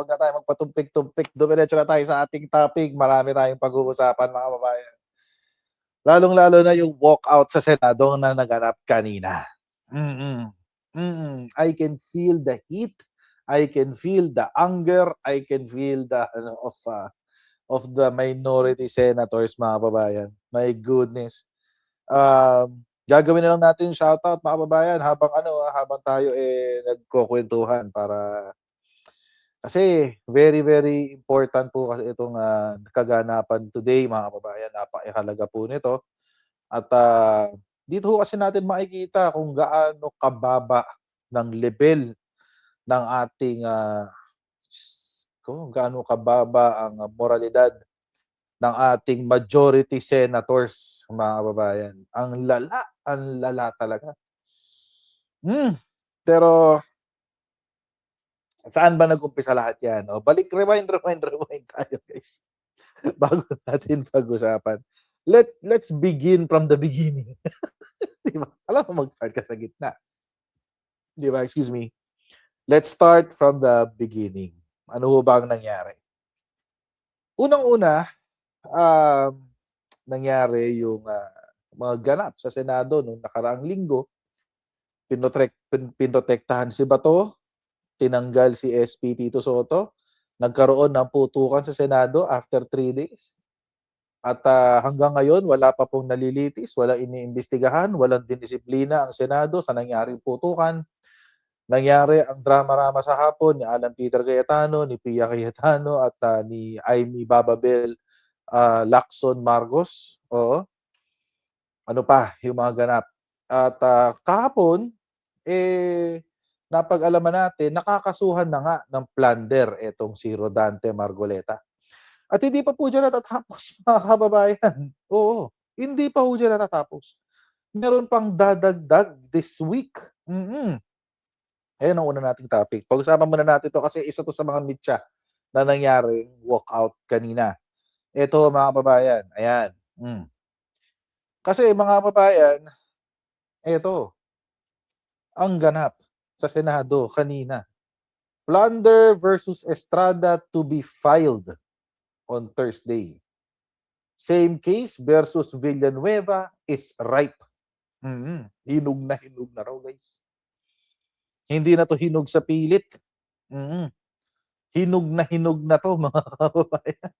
Huwag na tayo magpatumpik-tumpik. Dumiretso na tayo sa ating topic. Marami tayong pag-uusapan, mga kababayan. Lalong-lalo na yung walkout sa Senado na naganap kanina. I can feel the heat. I can feel the anger. I can feel the of the minority senators, mga kababayan. My goodness. Gagawin na lang natin yung shoutout, mga kababayan, habang tayo nagkukwentuhan para kasi very very important po kasi itong kaganapan today, mga kababayan. Napakahalaga po nito. At dito ho kasi natin makikita kung gaano kababa ng level ng ating kung gaano kababa ang moralidad ng ating majority senators, mga kababayan. Ang lala talaga. Pero saan ba nag-umpisa lahat yan? O, balik, rewind tayo, guys. Bago natin pag-usapan. Let's begin from the beginning. Diba? Alam mo, mag-start ka sa gitna. Diba? Excuse me. Let's start from the beginning. Ano ba ang nangyari? Unang-una, nangyari yung mga ganap sa Senado noong nakaraang linggo. Pinotektahan si Bato, tinanggal si SP Tito Soto, nagkaroon ng putukan sa Senado after 3 days. At hanggang ngayon, wala pa pong nalilitis, walang iniimbestigahan, walang dinisiplina ang Senado sa nangyaring putukan. Nangyari ang drama-rama sa hapon ni Alan Peter Cayetano, ni Pia Cayetano at ni Amy Bababel Lacson Marcos. Oo. Ano pa yung mga ganap. At kahapon, napag-alaman natin, nakakasuhan na nga ng plunder itong si Rodante Margoleta. At hindi pa po dyan natatapos, mga kababayan. Oo, hindi pa po dyan natatapos. Meron pang dadagdag this week. Ayan ang una nating topic. Pag-usapan muna natin ito kasi isa to sa mga mitya na nangyaring walkout kanina. Ito, mga kababayan. Ayan. Kasi, mga kababayan, ito, ang ganap sa Senado kanina. Plunder versus Estrada to be filed on Thursday. Same case versus Villanueva is ripe. Hinog na raw, guys. Hindi na to hinog sa pilit. Hinog na to, mga kababayan.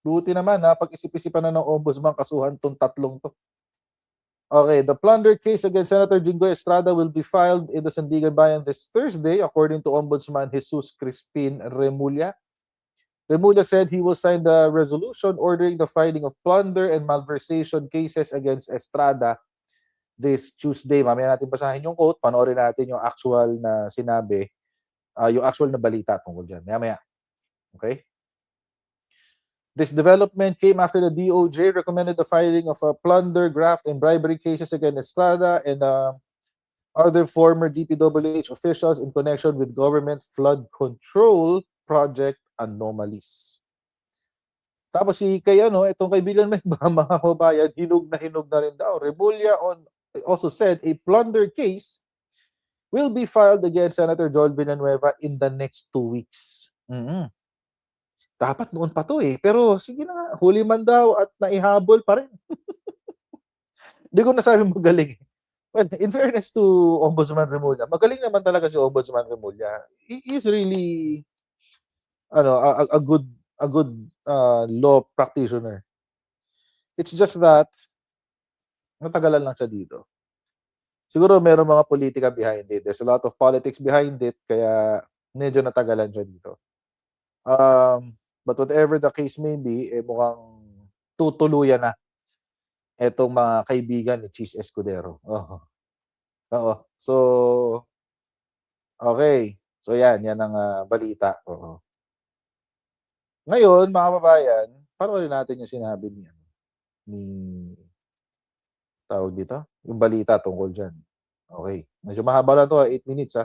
Buti naman, pag-isip-isipan na ng ombudsman kasuhan tong tatlong to. Okay, the plunder case against Senator Jinggoy Estrada will be filed in the Sandigan Bayan this Thursday, according to Ombudsman Jesus Crispin Remulla. Remulla said he will sign the resolution ordering the filing of plunder and malversation cases against Estrada this Tuesday. Mamaya natin basahin yung quote, panoorin natin yung actual na sinabi, yung actual na balita tungkol dyan. Maya. Okay? This development came after the DOJ recommended the filing of plunder, graft, and bribery cases against Estrada and other former DPWH officials in connection with government flood control project anomalies. Tapos itong kaibigan may mga kababayan, hinog na rin daw. Remulla also said a plunder case will be filed against Senator Joel Villanueva in the next 2 weeks. Dapat noon pa to pero sige na nga, huli man daw at naihabol pa rin. Hindi ko nasabi magaling. Well, in fairness to Ombudsman Remulla, magaling naman talaga si Ombudsman Remulla. He is really a good law practitioner. It's just that natagalan lang siya dito. Siguro meron mga politika behind it. There's a lot of politics behind it, kaya medyo natagalan siya dito. But whatever the case may be, mukhang tutuluyan na etong mga kaibigan ni Cheese Escudero. Oo. So, okay. So yan ang balita. Ngayon, mga kababayan, panoorin natin yung sinabi ni tawag dito, yung balita tungkol dyan. Okay. Medyo mahaba na to, 8 minutes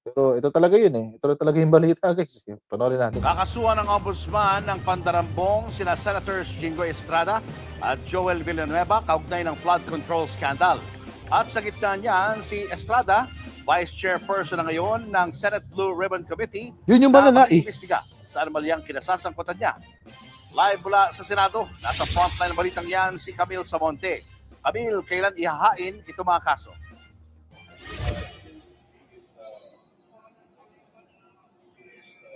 Pero ito talaga yun Ito talaga yung balita, guys. Panoorin natin. Kakasuhan ng Ombudsman ng pandarambong sina Senators Jinggoy Estrada at Joel Villanueva kaugnay ng flood control scandal. At sa gitna niyan, si Estrada Vice Chairperson na ngayon ng Senate Blue Ribbon Committee Yun yung na malala eh. mag-iimbestiga sa anomalyang kinasasangkutan niya. Live mula sa Senado, nasa frontline ng balitang yan si Camille Samonte. Camille, kailan ihahain itong mga kaso?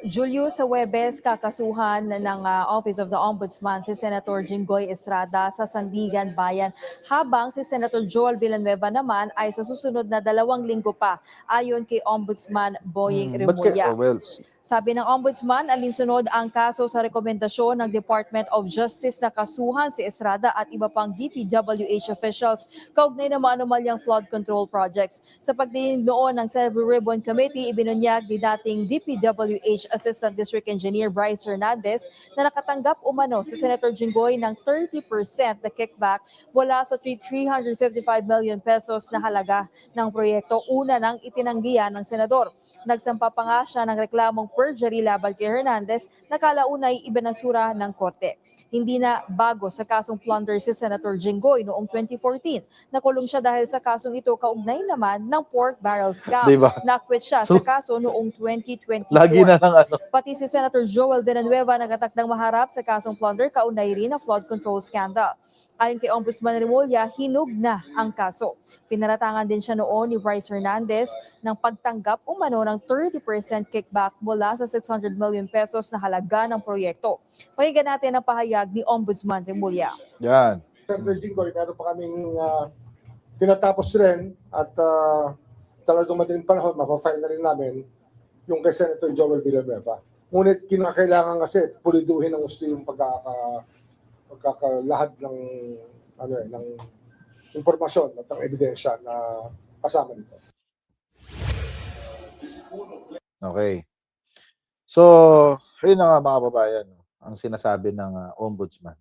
Julio, sa Huwebes, kakasuhan ng Office of the Ombudsman si Senator Jinggoy Estrada sa Sandigan Bayan, habang si Senator Joel Villanueva naman ay sa susunod na 2 linggo pa, ayon kay Ombudsman Boying Ba't Remulla. well, Sabi ng Ombudsman, alinsunod ang kaso sa rekomendasyon ng Department of Justice na kasuhan si Estrada at iba pang DPWH officials kaugnay ng mga anomalyang flood control projects. Sa pagdinig noon ng Senate Blue Ribbon Committee, ibinunyag ni dating DPWH Assistant District Engineer Bryce Hernandez na nakatanggap umano si Senator Jinggoy ng 30% na kickback mula sa 355 million pesos na halaga ng proyekto una nang itinanggihan ng senador. Nagsampa pa nga siya ng reklamong perjury laban kay Hernandez na kalaunay ibinasura ng korte. Hindi na bago sa kasong plunder si Senator Jinggoy noong 2014. Nakulong siya dahil sa kasong ito kaugnay naman ng pork barrel scam. Diba? Nakwit siya So, sa kaso noong 2024. lagi na lang ano. Pati si Senator Joel Villanueva nagatakdang maharap sa kasong plunder kaugnay rin ng flood control scandal. Ayon kay Ombudsman Remulla, hinug na ang kaso. Pinaratangan din siya noon ni Bryce Hernandez ng pagtanggap umano ng 30% kickback mula sa 600 million pesos na halaga ng proyekto. Pakinggan natin ang pahayag ni Ombudsman Remulla. Yan. Senator Jinggoy, meron pa kaming tinatapos rin at talagang madaling panahon, mapafile na rin namin yung kay Senator Joel Villanueva. Ngunit kinakailangan kasi puliduhin ng gusto yung pagkakalahad ng ng impormasyon at ng ebidensya na kasama nito. Okay. So, ayun na nga mga kababayan, ang sinasabi ng ombudsman.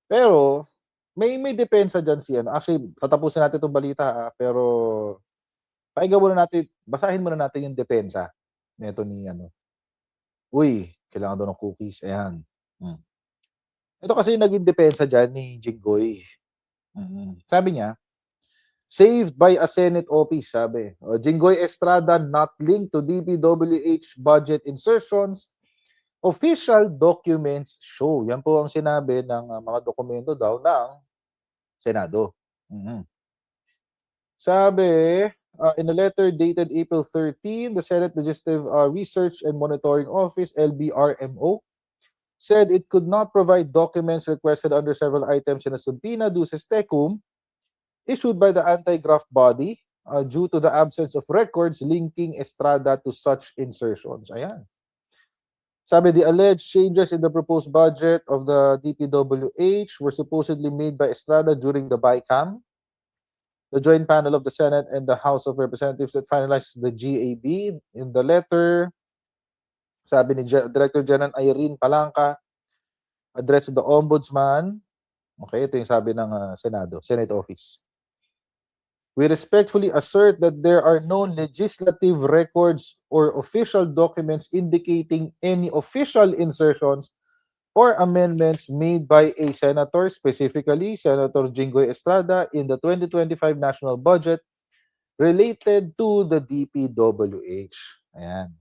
Pero, may depensa dyan si ano. Actually, tatapusin natin itong balita, pero pakinggan muna natin, basahin muna natin yung depensa nito ni ano. Uy, kailangan daw ng cookies. Ayan. Ito kasi naging depensa dyan ni Jinggoy. Sabi niya, saved by a Senate office, sabi. Jinggoy Estrada not linked to DPWH budget insertions. Official documents show. Yan po ang sinabi ng mga dokumento daw ng Senado. Sabi, in a letter dated April 13, the Senate Legislative Research and Monitoring Office, LBRMO, said it could not provide documents requested under several items in a subpoena duces tecum issued by the anti-graft body due to the absence of records linking Estrada to such insertions. Ayan. Sabi, the alleged changes in the proposed budget of the DPWH were supposedly made by Estrada during the BICAM, the joint panel of the Senate and the House of Representatives that finalizes the GAB. In the letter, sabi ni Director General Irene Palanca, address to the Ombudsman. Okay, ito yung sabi ng Senate Office. We respectfully assert that there are no legislative records or official documents indicating any official insertions or amendments made by a senator, specifically Senator Jinggoy Estrada, in the 2025 national budget related to the DPWH. Ayan.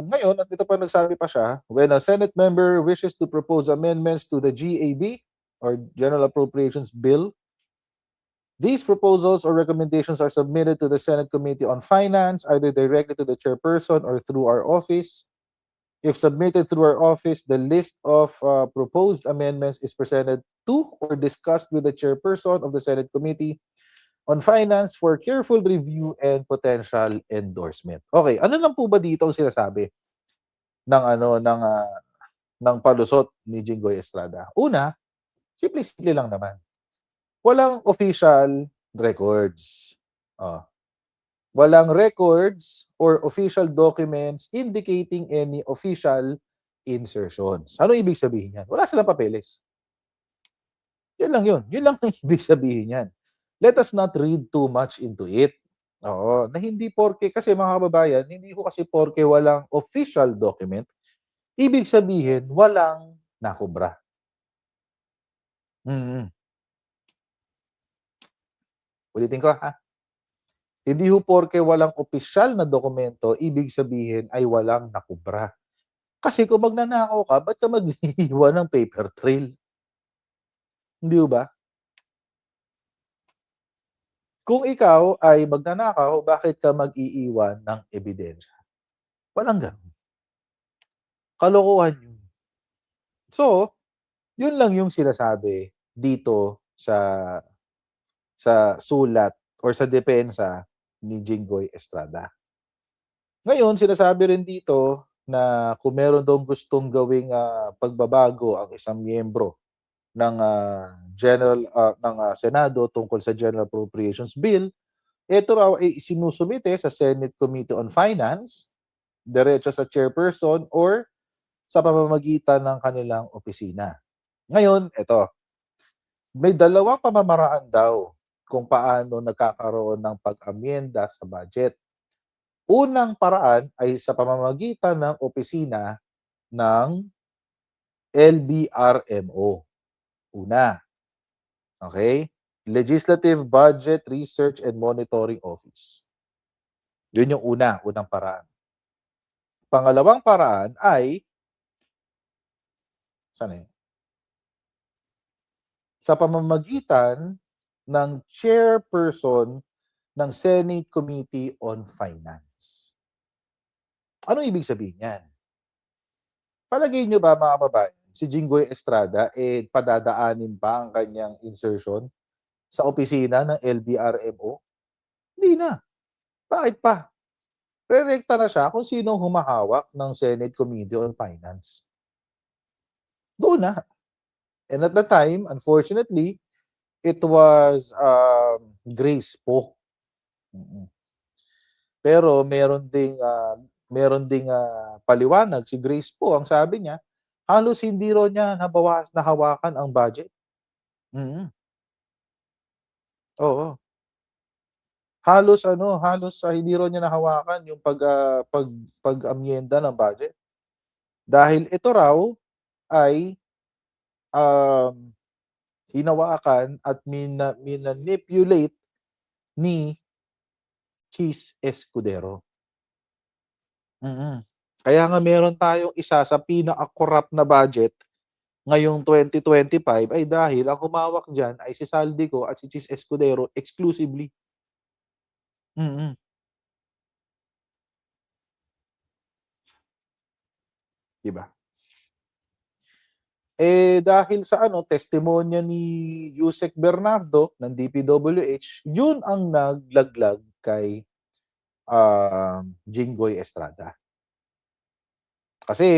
Ngayon, at ito pa nagsabi pa siya, when a Senate member wishes to propose amendments to the GAB or General Appropriations Bill, these proposals or recommendations are submitted to the Senate Committee on Finance, either directly to the chairperson or through our office. If submitted through our office, the list of proposed amendments is presented to or discussed with the chairperson of the Senate Committee on Finance for careful review and potential endorsement. Okay, ano lang po ba dito ang sinasabi ng ng palusot ni Jinggoy Estrada? Una, simple lang naman. Walang official records. Walang records or official documents indicating any official insertions. Ano ibig sabihin yan? Wala silang papeles. Yan lang yun. Yun lang ang ibig sabihin yan. Let us not read too much into it. Oo, na hindi porke, kasi mga kababayan, hindi ko kasi porke walang official document, ibig sabihin, walang nakubra. Ulitin ko, ha? Hindi ho porke walang opisyal na dokumento, ibig sabihin ay walang nakubra. Kasi kung magnanakaw ka, ba't ka maghihiwa ng paper trail? Hindi ho ba? Kung ikaw ay magnanakaw, bakit ka mag-iiwan ng ebidensya? Walang ganun. Kalokohan yun. So, yun lang yung sinasabi dito sa sulat or sa depensa ni Jinggoy Estrada. Ngayon, sinasabi rin dito na kung meron daw gustong gawing pagbabago ang isang miyembro ng Senado tungkol sa General Appropriations Bill, ito raw ay isinusumite sa Senate Committee on Finance, diretso sa chairperson or sa pamamagitan ng kanilang opisina. Ngayon, ito, may dalawang pamamaraan daw kung paano nagkakaroon ng pag-amyenda sa budget. Unang paraan ay sa pamamagitan ng opisina ng LBRMO. Una, okay? Legislative Budget Research and Monitoring Office. Yun yung unang paraan. Pangalawang paraan ay sa pamamagitan ng chairperson ng Senate Committee on Finance. Ano ibig sabihin yan? Palagay nyo ba mga kababayan, si Jinggoy Estrada padadaanin pa ang kanyang insertion sa opisina ng LBRMO? Hindi na. Bakit pa? Rerekta na siya kung sino humahawak ng Senate Committee on Finance. Doon na. And at the time, unfortunately, it was Grace Poe. Pero meron ding paliwanag si Grace Poe. Ang sabi niya, halos hindi ro niya nahawakan ang budget. Oo. Halos hindi ro niya nahawakan yung pag-amyenda ng budget. Dahil ito raw ay hinawakan at minanipulate ni Cheese Escudero. Kaya nga meron tayong isa sa pinaka-corrupt na budget ngayong 2025 ay dahil ang humawak dyan ay si Saldico at si Cheese Escudero exclusively. Diba? Dahil sa testimonya ni Yusek Bernardo ng DPWH, yun ang naglaglag kay Jinggoy Estrada. Kasi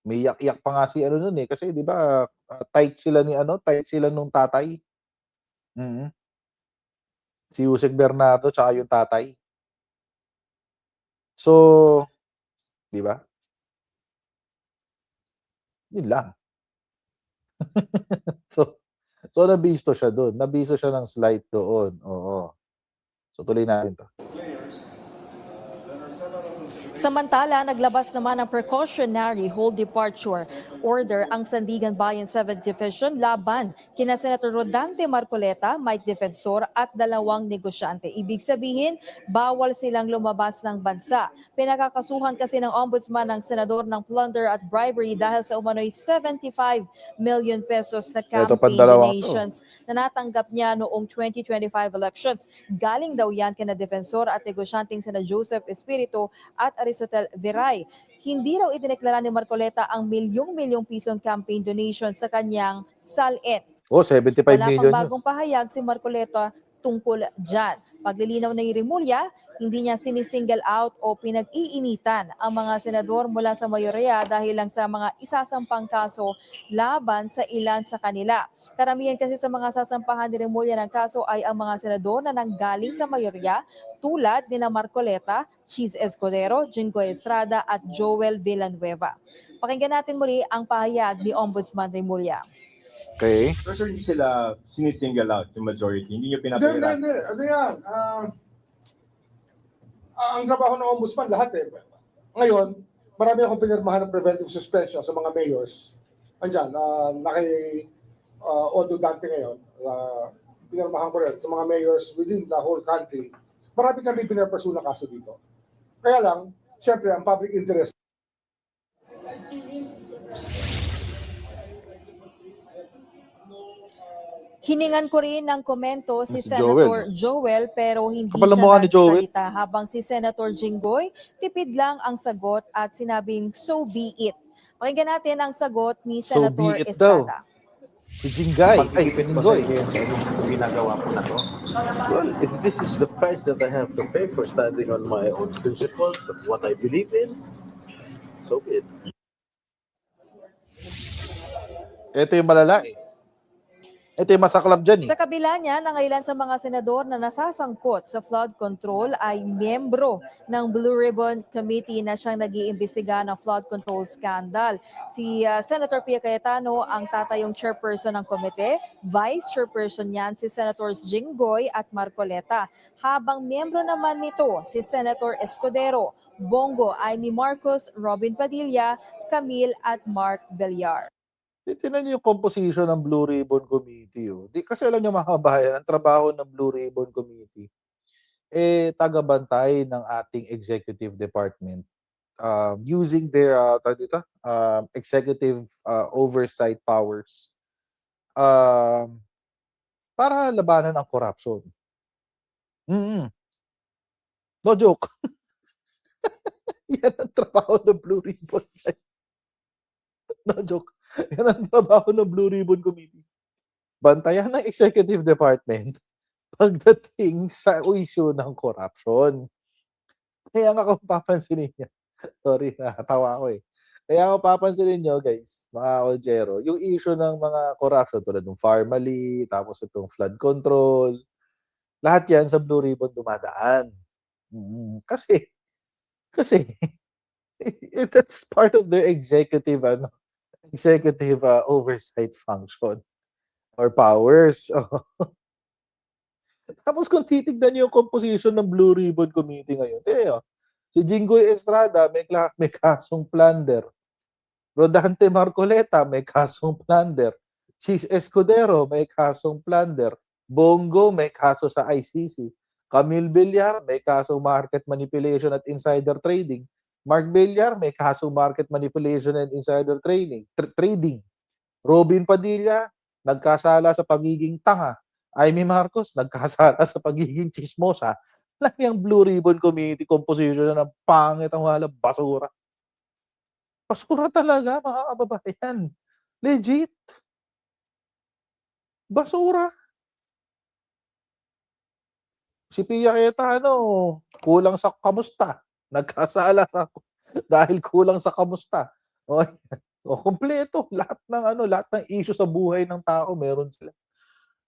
may yak-yak pa nga si nun kasi 'di ba tight sila nung tatay. Si Yusek Bernardo tsaka yung tatay. So, 'di ba? Yun lang. so nabisto siya doon. Nabisto siya ng slight doon. Oo. So tuloy natin 'to. Samantala, naglabas naman ng precautionary hold departure order ang Sandigan Bayan 7th Division laban kina Senator Rodante Marcoleta, Mike Defensor at 2 negosyante. Ibig sabihin, bawal silang lumabas ng bansa. Pinakakasuhan kasi ng ombudsman ng senador ng plunder at bribery dahil sa umano'y 75 million pesos na campaign donations na natanggap niya noong 2025 elections. Galing daw yan kina Defensor at negosyanteng sina Joseph Espiritu at Aristotel Viray. Hindi raw idineklara ni Marcoleta ang milyong-milyong pisong campaign donation sa kanyang salin. 75 Wala million pang bagong pahayag si Marcoleta tungkol dyan. Paglilinaw ni Rimulya, hindi niya sinisingle out o pinag-iinitan ang mga senador mula sa mayorya dahil lang sa mga isasampang kaso laban sa ilan sa kanila. Karamihan kasi sa mga sasampahan ni Rimulya ng kaso ay ang mga senador na nanggaling sa mayorya tulad ni Marcoleta, Cheese Escudero, Jinggoy Estrada at Joel Villanueva. Pakinggan natin muli ang pahayag ni Ombudsman Rimulya. Okay. Pero hindi sila sinisingle out yung majority. Hindi nyo pinapahirap. Hindi. Ano yan? Ang trabaho ng ombudsman, lahat Ngayon, marami akong pinirmahan ng preventive suspension sa mga mayors. Andyan, Odo Dante ngayon. Pinirmahan ko rin sa mga mayors within the whole country marami kami pinapursue na kaso dito. Kaya lang, syempre, ang public interest. Hiningan ko rin ng komento si Si Senator Joel pero hindi Kapal ang siya mukha ni Joel. nagsalita habang si Senator Jinggoy tipid lang ang sagot at sinabing so be it. Pakinggan natin ang sagot ni So Senator be it daw. Estrada. Si Jinggoy. Ay, Jinggoy. ginagawa ko na to. Well, if this is the price that I have to pay for standing on my own principles of what I believe in, so be it. Ito yung malala eh. Ito yung masaklap dyan eh. Sa kabila niya, ang ilan sa mga senador na nasasangkot sa flood control ay miyembro ng Blue Ribbon Committee na siyang nag-iimbestiga ng flood control scandal. Si Senator Pia Cayetano ang tatayong chairperson ng komite, vice chairperson niyan si Senators Jinggoy at Marcoleta. Habang miyembro naman nito si Senator Escudero, Bongo, Amy Marcos, Robin Padilla, Camille at Mark Villar. Tinan niyo yung composition ng Blue Ribbon Committee. Oh. Kasi alam niyo mga kabayan, ang trabaho ng Blue Ribbon Committee, tagabantay ng ating executive department using their executive oversight powers para labanan ang corruption. No joke. Yan ang trabaho ng Blue Ribbon. No joke. Yan ang trabaho ng Blue Ribbon Committee. Bantayan ng executive department pagdating sa issue ng corruption. Kaya nga kung papansinin niyo, sorry, nakatawa ko eh. Kaya kung papansinin niyo guys, mga Oljero, yung issue ng mga corruption tulad ng Pharmaly, tapos itong flood control, lahat yan sa Blue Ribbon dumadaan. Kasi that's part of their executive oversight function or powers. Tapos kung titignan niyo yung composition ng Blue Ribbon Committee ngayon, si Jinggoy Estrada may kasong plunder. Rodante Marcoleta may kasong plunder. Si Escudero may kasong plunder. Bongo may kaso sa ICC. Camille Villar may kasong market manipulation at insider trading. Mark Villar may kasong market manipulation and insider trading. Robin Padilla nagkasala sa pagiging tanga. Amy Marcos nagkasala sa pagiging chismosa. Lang yung Blue Ribbon Committee composition na pangit ang wala, basura. Basura talaga, mga kababayan. Legit. Basura. Si Pia Cayetano, kulang sa kamusta. Nagkasala dahil kulang sa kamusta. O kompleto, lahat ng issue sa buhay ng tao meron sila.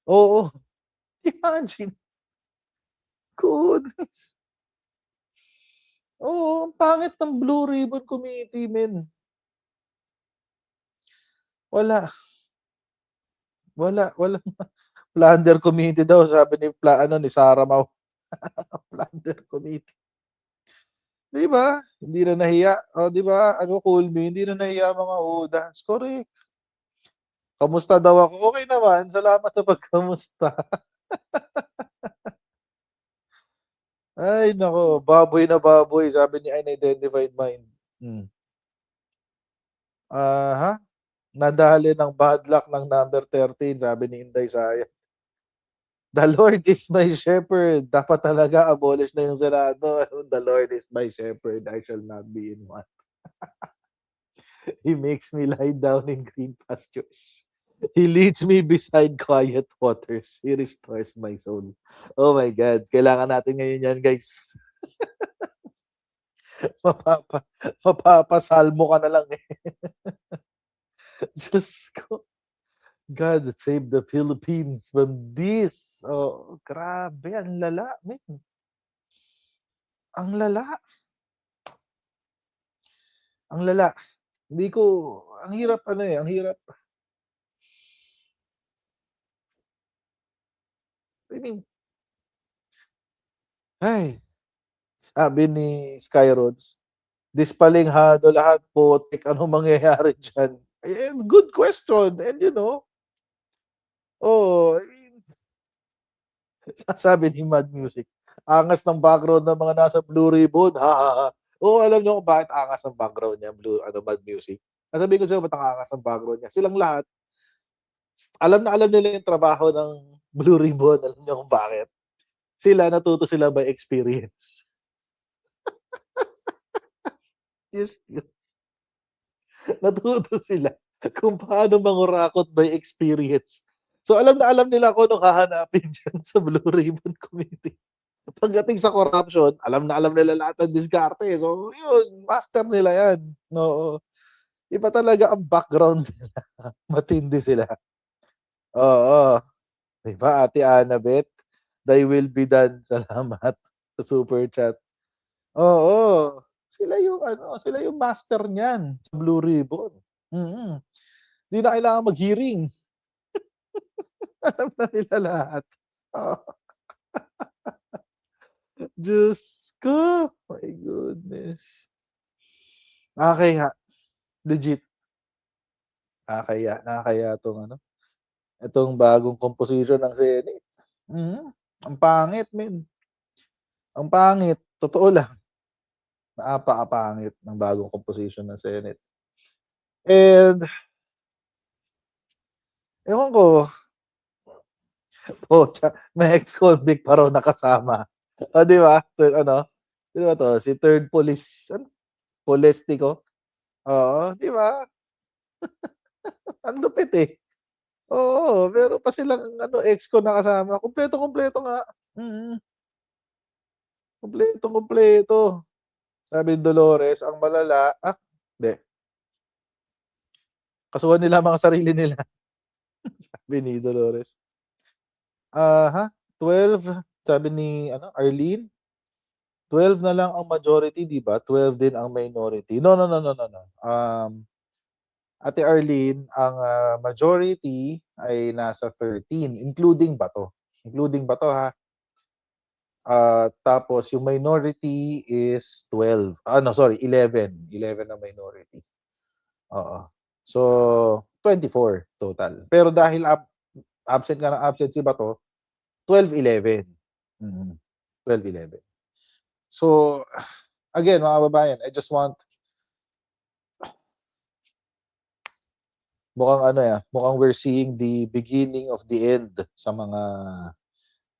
Oo. Imagine. Goodness. Oo, ang pangit ng Blue Ribbon Committee, men. Walang plunder committee daw, sabi ni Sarah Mau. Plunder committee. Di ba? Hindi na nahiya. O, di ba? Cool me. Hindi na nahiya mga udas. Correct. Kamusta daw ako? Okay naman. Salamat sa pagkamusta. Ay, nako. Baboy na baboy. Sabi ni Unidentified Mind. Nadali ng bad luck ng number 13. Sabi ni Inday Saya. The Lord is my shepherd. Dapat talaga abolish na yung Senado. The Lord is my shepherd. I shall not be in want. He makes me lie down in green pastures. He leads me beside quiet waters. He restores my soul. Oh my God. Kailangan natin ngayon yan, guys. Mapapasalmo ka na lang eh. Diyos ko. God save the Philippines from this. Oh, grabe. Ang lala, man. Ang lala. Ang lala. Hindi ko, ang hirap ang hirap. I mean, sabi ni Skyroads, dispalinghado lahat po, anong mangyayari dyan? Good question. And I mean, sabi ni Mad Music, Angas ng background ng mga nasa Blue Ribbon. Ha, ha, ha. Oo, alam nyo kung bakit angas ang background niya, Mad Music. Sasabihin ko sa'yo, ba't ang angas ang background niya? Silang lahat, alam na alam nila yung trabaho ng Blue Ribbon. Alam nyo kung bakit? Sila, natuto sila by experience. Yes. Natuto sila kung paano mangurakot by experience. So alam na alam nila kung anong hahanapin dyan sa Blue Ribbon Committee. Pagdating sa corruption, alam na alam nila lahat ng diskarte. So yun, master nila yan. No. Iba talaga ang background nila. Matindi sila. Oo. Diba, Ate Annabeth? Thy will be done. Salamat sa super chat. Oo. Sila yung master niyan sa Blue Ribbon. Hindi na kailangan mag-hearing. Alam na nila lahat. Oh. Diyos ko. My goodness. Nakakaya. Legit. Nakakaya itong bagong composition ng Senate. Ang pangit, men. Ang pangit. Totoo lang. Napakapangit ng bagong composition ng Senate. And, ewan ko, may ex-convict pa raw nakasama. O, di ba? Di ba to? Si third police, Polestico. Oo, di ba? Ang lupit eh. Oo, pero pa silang ex-con nakasama. Kompleto nga. Kompleto. Sabi ni Dolores, ang malala, hindi. Kasuhan nila mga sarili nila. Sabi ni Dolores. 12, sabi ni Arlene. 12 na lang ang majority, di ba? 12 din ang minority. No. Ate Arlene, ang majority ay nasa 13, including Bato. Including Bato, ha? Tapos, yung minority is 12. 11. 11 ang minority. Oo. So, 24 total. Pero dahil absent ka ng absent si Bato, 12-11. 12-11. So, again, mga kababayan, I just want mukhang we're seeing the beginning of the end sa mga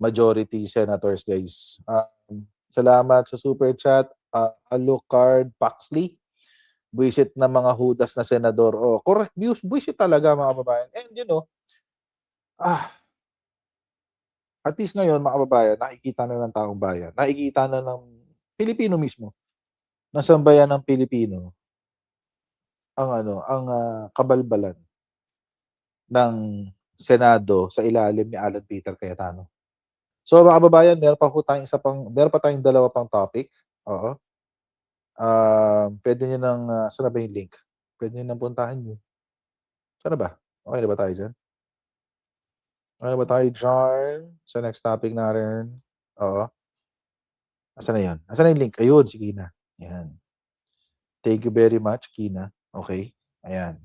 majority senators, guys. Salamat sa super chat. Alucard Paxley. Buisit na mga hudas na senador. Oh, correct views. Buisit talaga, mga kababayan. And at least ngayon, mga kababayan, nakikita na ng taong bayan. Nakikita na ng Pilipino mismo. Ng sambayan ng Pilipino ang kabalbalan ng Senado sa ilalim ni Alan Peter Cayetano. So mga kababayan, meron pa tayong dalawa pang topic. Oo. Pwede niyo nang saan ba yung link? Pwede niyo nang puntahan niyo. Saan ba? Okay na ba tayo dyan? Okay na ba tayo dyan? Sa next topic natin. Oo. Asan na yun? Asan na yung link? Ayun, si Kina. Ayan. Thank you very much, Kina. Okay. Ayan.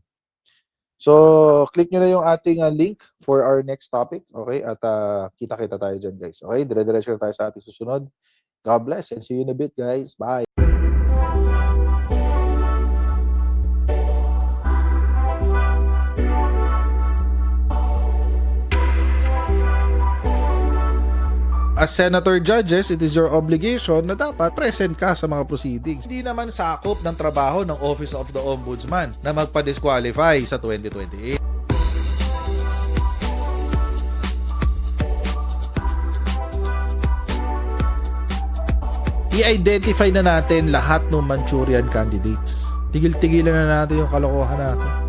So, click nyo na yung ating link for our next topic. Okay? At kita-kita tayo dyan, guys. Okay? Dire-diretso na tayo sa ating susunod. God bless and see you in a bit, guys. Bye. As senator judges, it is your obligation na dapat present ka sa mga proceedings. Hindi naman sakop ng trabaho ng Office of the Ombudsman na magpa-disqualify sa 2028. I-identify na natin lahat ng Manchurian candidates. Tigil-tigilan na natin yung kalokohan natin.